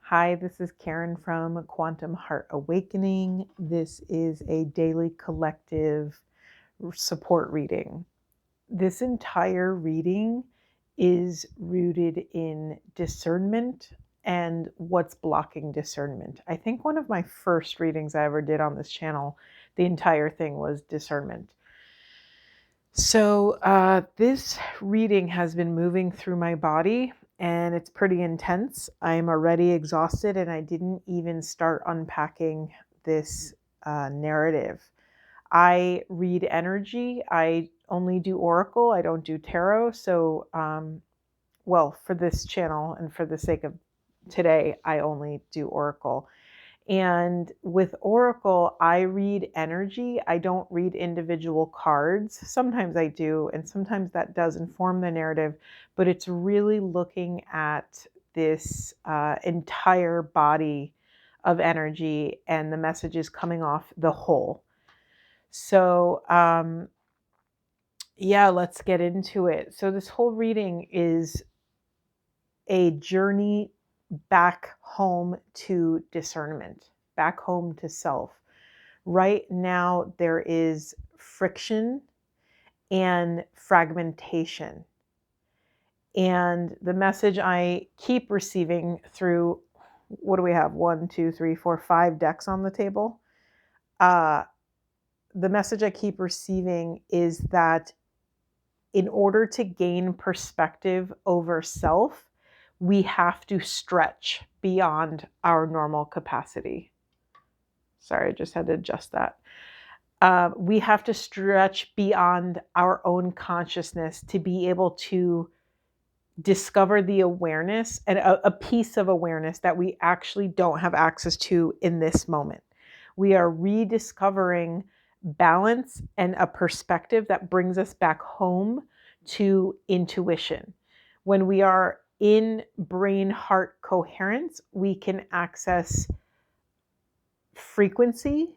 Hi, this is Karen from Quantum Heart Awakening. This is a daily collective support reading. This entire reading is rooted in discernment and what's blocking discernment. I think one of my first readings I ever did on this channel, the entire thing was discernment. So this reading has been moving through my body and it's pretty intense. I'm already exhausted and I didn't even start unpacking this narrative. I read energy. I only do Oracle. I don't do tarot. So, well, for this channel and for the sake of today, I only do Oracle. And with Oracle, I read energy. I don't read individual cards. Sometimes I do, and sometimes that does inform the narrative, but it's really looking at this entire body of energy and the messages coming off the whole. So, yeah, let's get into it. So, this whole reading is a journey back home to discernment, back home to self. Right now, there is friction and fragmentation. And the message I keep receiving through, what do we have? 1, 2, 3, 4, 5 decks on the table. The message I keep receiving is that in order to gain perspective over self, we have to stretch beyond our normal capacity. Sorry, I just had to adjust that. We have to stretch beyond our own consciousness to be able to discover the awareness and a piece of awareness that we actually don't have access to in this moment. We are rediscovering balance and a perspective that brings us back home to intuition. When we are in brain-heart coherence, we can access frequency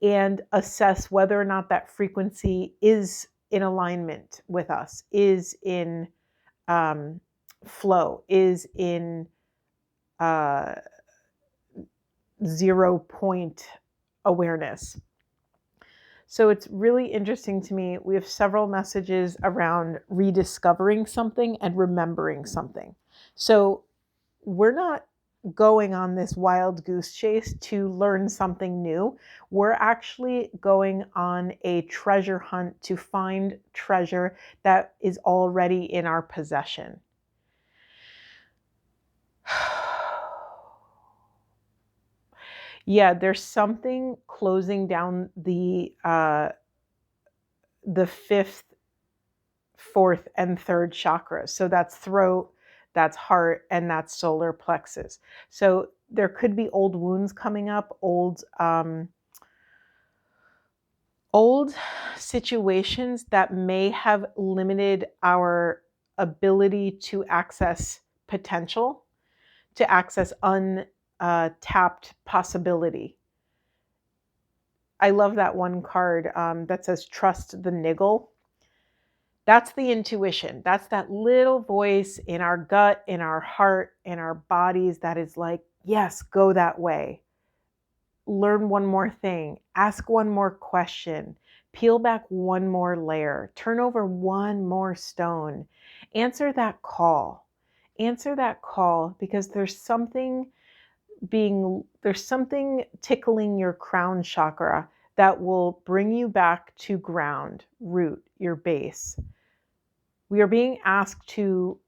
and assess whether or not that frequency is in alignment with us, is in flow, is in 0 point awareness. So it's really interesting to me. We have several messages around rediscovering something and remembering something. So we're not going on this wild goose chase to learn something new. We're actually going on a treasure hunt to find treasure that is already in our possession. Yeah, there's something closing down the 5th, 4th, and 3rd chakras. So that's throat, that's heart, and that's solar plexus. So there could be old wounds coming up, old situations that may have limited our ability to access potential, to access untapped possibility. I love that one card that says trust the niggle. That's the intuition. That's that little voice in our gut, in our heart, in our bodies that is like, yes, go that way. Learn one more thing. Ask one more question. Peel back one more layer. Turn over one more stone. Answer that call. Answer that call because there's something tickling your crown chakra that will bring you back to ground, root, your base. We are being asked to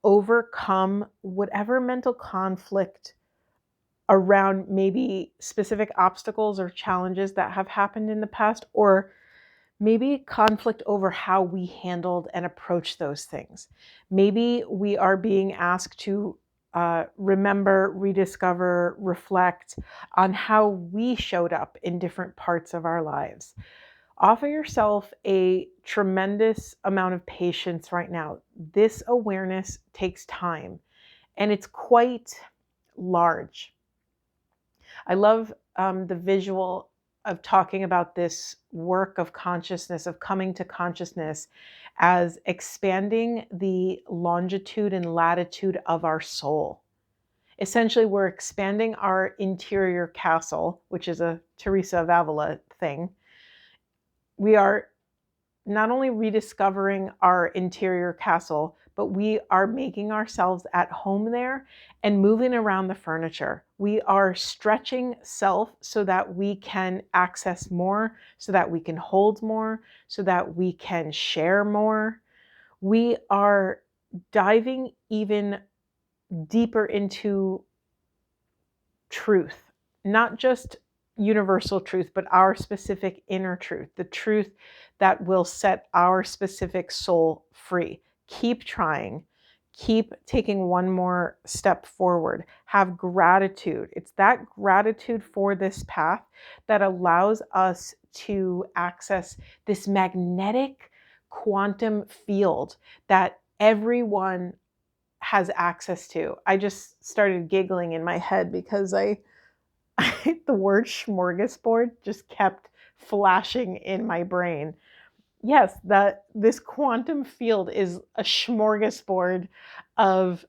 overcome whatever mental conflict around maybe specific obstacles or challenges that have happened in the past, or maybe conflict over how we handled and approached those things. Maybe we are being asked to remember, rediscover, reflect on how we showed up in different parts of our lives. Offer yourself a tremendous amount of patience right now. This awareness takes time and it's quite large. I love the visual of talking about this work of consciousness, of coming to consciousness as expanding the longitude and latitude of our soul. Essentially, we're expanding our interior castle, which is a Teresa of Avila thing. We are not only rediscovering our interior castle, but we are making ourselves at home there and moving around the furniture. We are stretching self so that we can access more, so that we can hold more, so that we can share more. We are diving even deeper into truth, not just universal truth, but our specific inner truth, the truth that will set our specific soul free. Keep trying, keep taking one more step forward. Have gratitude. It's that gratitude for this path that allows us to access this magnetic quantum field that everyone has access to. I just started giggling in my head because the word smorgasbord just kept flashing in my brain. Yes, that this quantum field is a smorgasbord of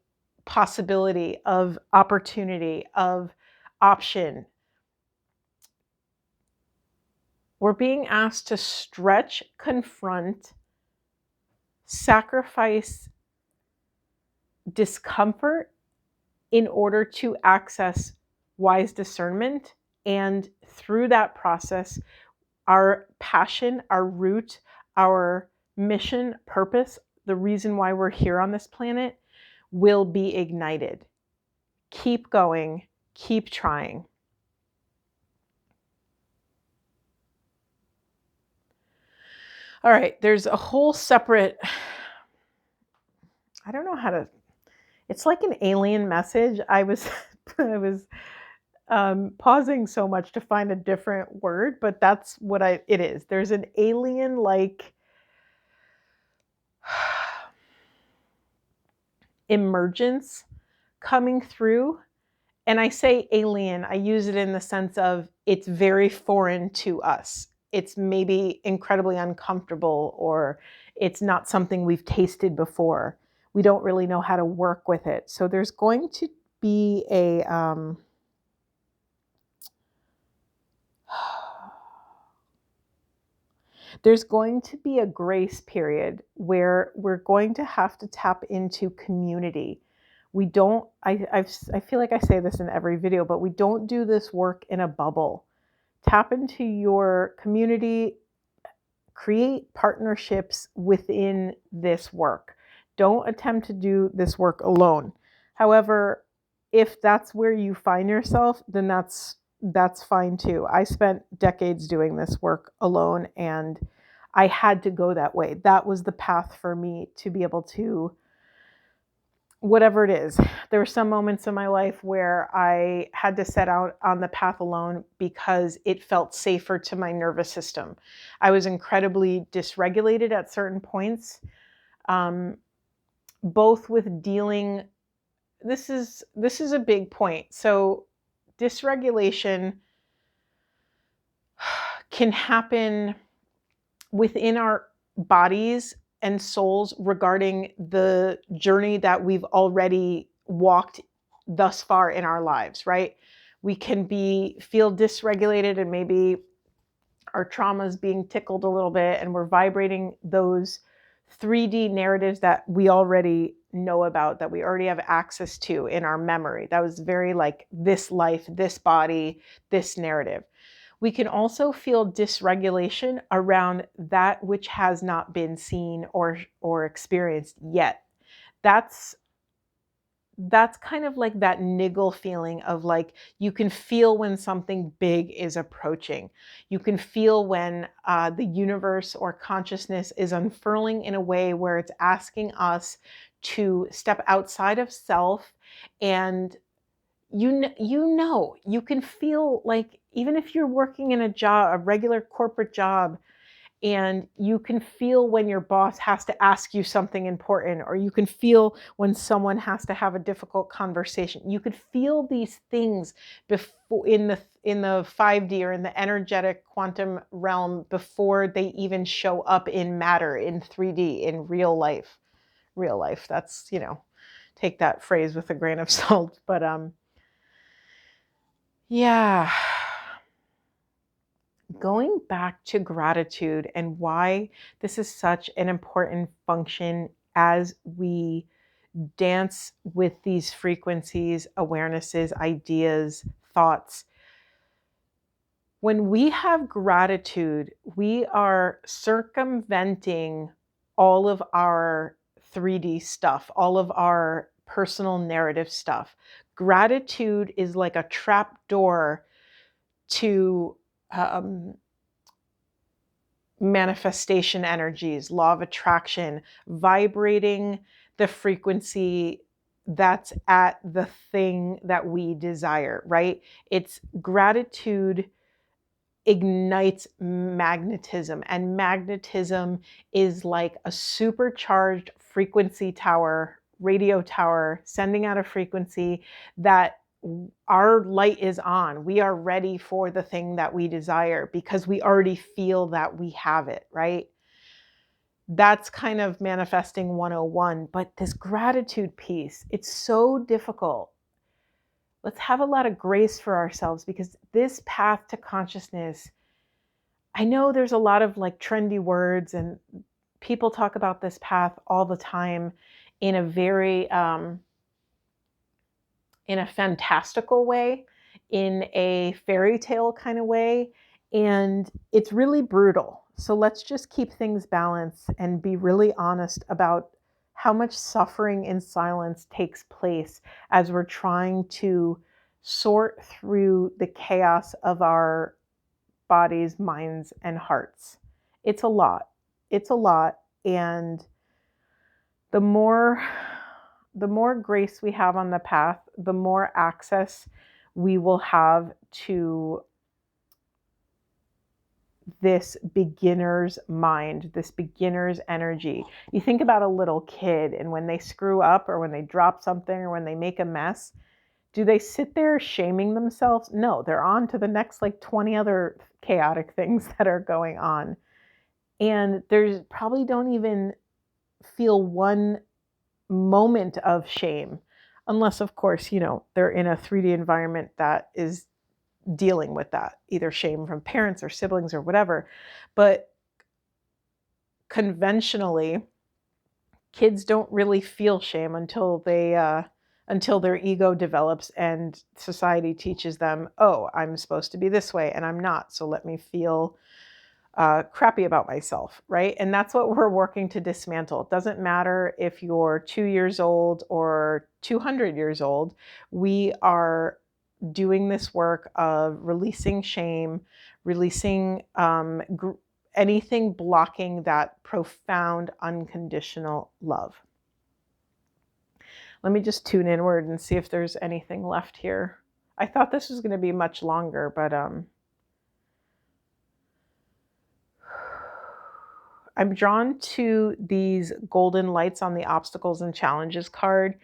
possibility, of opportunity, of option. We're being asked to stretch, confront, sacrifice discomfort in order to access wise discernment. And through that process, our passion, our root, our mission, purpose, the reason why we're here on this planet will be ignited. Keep going, keep trying. All right, there's a whole separate, I don't know how to, it's like an alien message. I was pausing so much to find a different word, but that's what it is. There's an alien like emergence coming through. And I say alien, I use it in the sense of it's very foreign to us. It's maybe incredibly uncomfortable, or it's not something we've tasted before. We don't really know how to work with it. So there's going to be a there's going to be a grace period where we're going to have to tap into community. We don't, I feel like I say this in every video, but we don't do this work in a bubble. Tap into your community, create partnerships within this work. Don't attempt to do this work alone. However, if that's where you find yourself, then that's fine too. I spent decades doing this work alone, and I had to go that way. That was the path for me to be able to, whatever it is. There were some moments in my life where I had to set out on the path alone because it felt safer to my nervous system. I was incredibly dysregulated at certain points, both with dealing. This is a big point. So dysregulation can happen within our bodies and souls regarding the journey that we've already walked thus far in our lives, right? We can feel dysregulated, and maybe our trauma is being tickled a little bit, and we're vibrating those 3D narratives that we already know about, that we already have access to in our memory. That was very like this life, this body, this narrative. We can also feel dysregulation around that which has not been seen or experienced yet. That's kind of like that niggle feeling of like, you can feel when something big is approaching. You can feel when the universe or consciousness is unfurling in a way where it's asking us to step outside of self. And you can feel like, even if you're working in a regular corporate job, and you can feel when your boss has to ask you something important, or you can feel when someone has to have a difficult conversation. You could feel these things before in the 5D or in the energetic quantum realm before they even show up in matter, in 3D, in real life. That's, take that phrase with a grain of salt. But yeah, going back to gratitude and why this is such an important function as we dance with these frequencies, awarenesses, ideas, thoughts. When we have gratitude, we are circumventing all of our 3D stuff, all of our personal narrative stuff. Gratitude is like a trap door to manifestation energies, law of attraction, vibrating the frequency that's at the thing that we desire, right? It's gratitude ignites magnetism, and magnetism is like a supercharged frequency tower, radio tower, sending out a frequency that our light is on. We are ready for the thing that we desire because we already feel that we have it, right? That's kind of manifesting 101. But this gratitude piece, it's so difficult. Let's have a lot of grace for ourselves, because this path to consciousness, I know there's a lot of like trendy words and people talk about this path all the time in a very, in a fantastical way, in a fairy tale kind of way. And it's really brutal. So let's just keep things balanced and be really honest about how much suffering in silence takes place as we're trying to sort through the chaos of our bodies, minds, and hearts. It's a lot. It's a lot. And the more grace we have on the path, the more access we will have to this beginner's mind, this beginner's energy. You think about a little kid, and when they screw up or when they drop something or when they make a mess, do they sit there shaming themselves? No, they're on to the next like 20 other chaotic things that are going on. And there's probably don't even feel one moment of shame, unless of course, they're in a 3D environment that is dealing with that, either shame from parents or siblings or whatever. But conventionally, kids don't really feel shame until their ego develops and society teaches them, oh, I'm supposed to be this way and I'm not, so let me feel crappy about myself, right? And that's what we're working to dismantle. It doesn't matter if you're 2 years old or 200 years old. We are doing this work of releasing shame, releasing anything blocking that profound unconditional love. Let me just tune inward and see if there's anything left here. I thought this was going to be much longer, but I'm drawn to these golden lights on the obstacles and challenges card.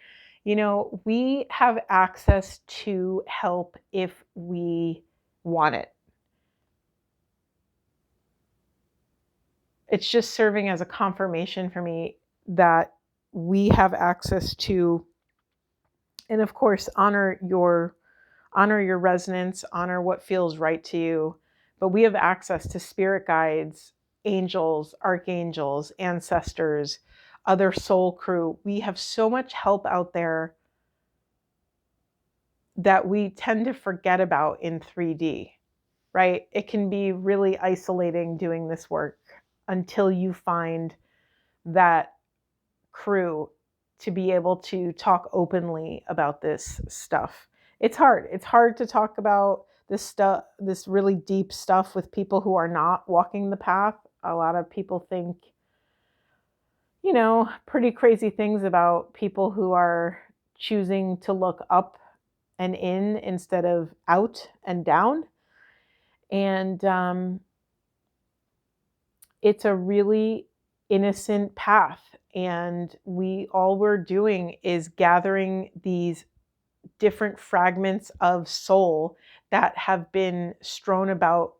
We have access to help if we want it. It's just serving as a confirmation for me that we have access to, and of course, honor your resonance, honor what feels right to you. But we have access to spirit guides, angels, archangels, ancestors, other soul crew. We have so much help out there that we tend to forget about in 3D, right? It can be really isolating doing this work until you find that crew to be able to talk openly about this stuff. It's hard. It's hard to talk about this stuff, this really deep stuff, with people who are not walking the path. A lot of people think, pretty crazy things about people who are choosing to look up and in instead of out and down. And it's a really innocent path. And all we're doing is gathering these different fragments of soul that have been strewn about,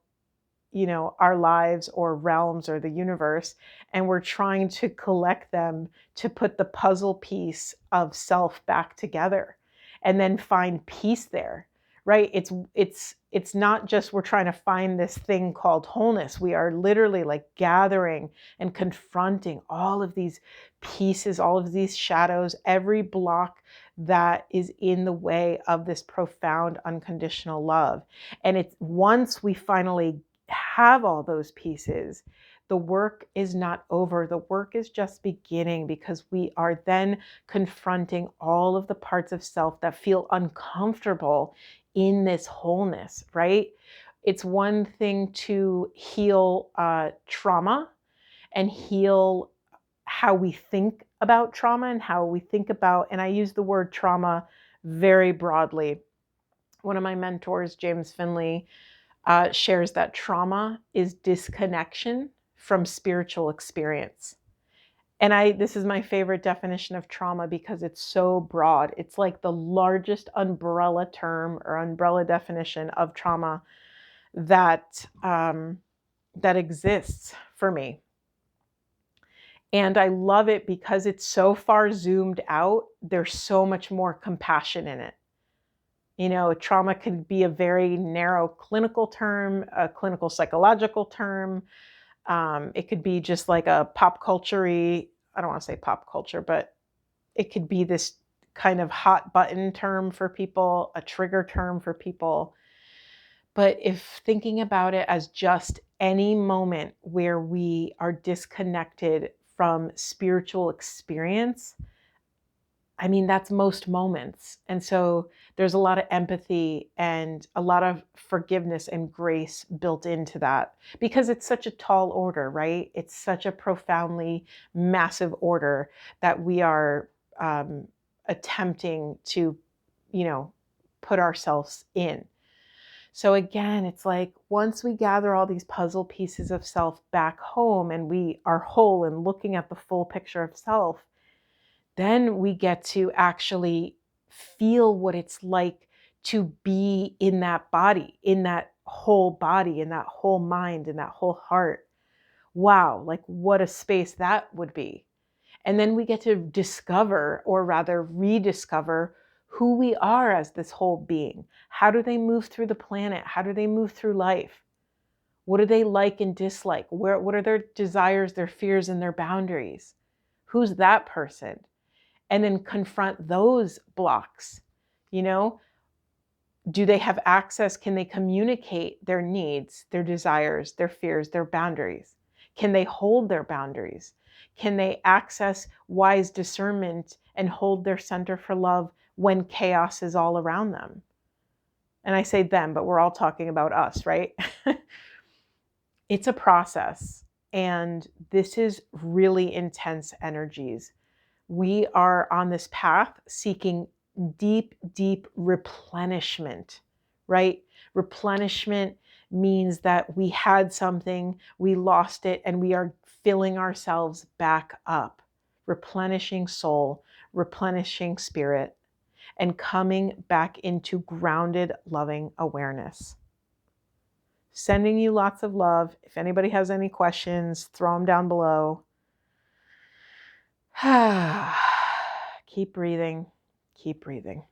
our lives or realms or the universe, and we're trying to collect them to put the puzzle piece of self back together and then find peace there, right? It's not just we're trying to find this thing called wholeness. We are literally like gathering and confronting all of these pieces, all of these shadows, every block that is in the way of this profound unconditional love. And it's once we finally have all those pieces, the work is not over. The work is just beginning, because we are then confronting all of the parts of self that feel uncomfortable in this wholeness, right? It's one thing to heal trauma and heal how we think about trauma and how we think about, and I use the word trauma very broadly. One of my mentors, James Finley, shares that trauma is disconnection from spiritual experience. And this is my favorite definition of trauma because it's so broad. It's like the largest umbrella term or umbrella definition of trauma that that exists for me. And I love it because it's so far zoomed out. There's so much more compassion in it. Trauma could be a very narrow clinical term, a clinical psychological term. It could be just like a pop culture-y, I don't want to say pop culture, but it could be this kind of hot button term for people, a trigger term for people. But if thinking about it as just any moment where we are disconnected from spiritual experience, I mean, that's most moments. And so there's a lot of empathy and a lot of forgiveness and grace built into that, because it's such a tall order, right? It's such a profoundly massive order that we are attempting to, put ourselves in. So again, it's like once we gather all these puzzle pieces of self back home and we are whole and looking at the full picture of self, then we get to actually feel what it's like to be in that body, in that whole body, in that whole mind, in that whole heart. Wow, like what a space that would be. And then we get to discover, or rather rediscover, who we are as this whole being. How do they move through the planet? How do they move through life? What do they like and dislike? What are their desires, their fears, and their boundaries? Who's that person? And then confront those blocks. Do they have access? Can they communicate their needs, their desires, their fears, their boundaries? Can they hold their boundaries? Can they access wise discernment and hold their center for love when chaos is all around them? And I say them, but we're all talking about us, right? It's a process, and this is really intense energies. We are on this path seeking deep, deep replenishment, right? Replenishment means that we had something, we lost it, and we are filling ourselves back up, replenishing soul, replenishing spirit, and coming back into grounded, loving awareness. Sending you lots of love. If anybody has any questions, throw them down below. Keep breathing. Keep breathing.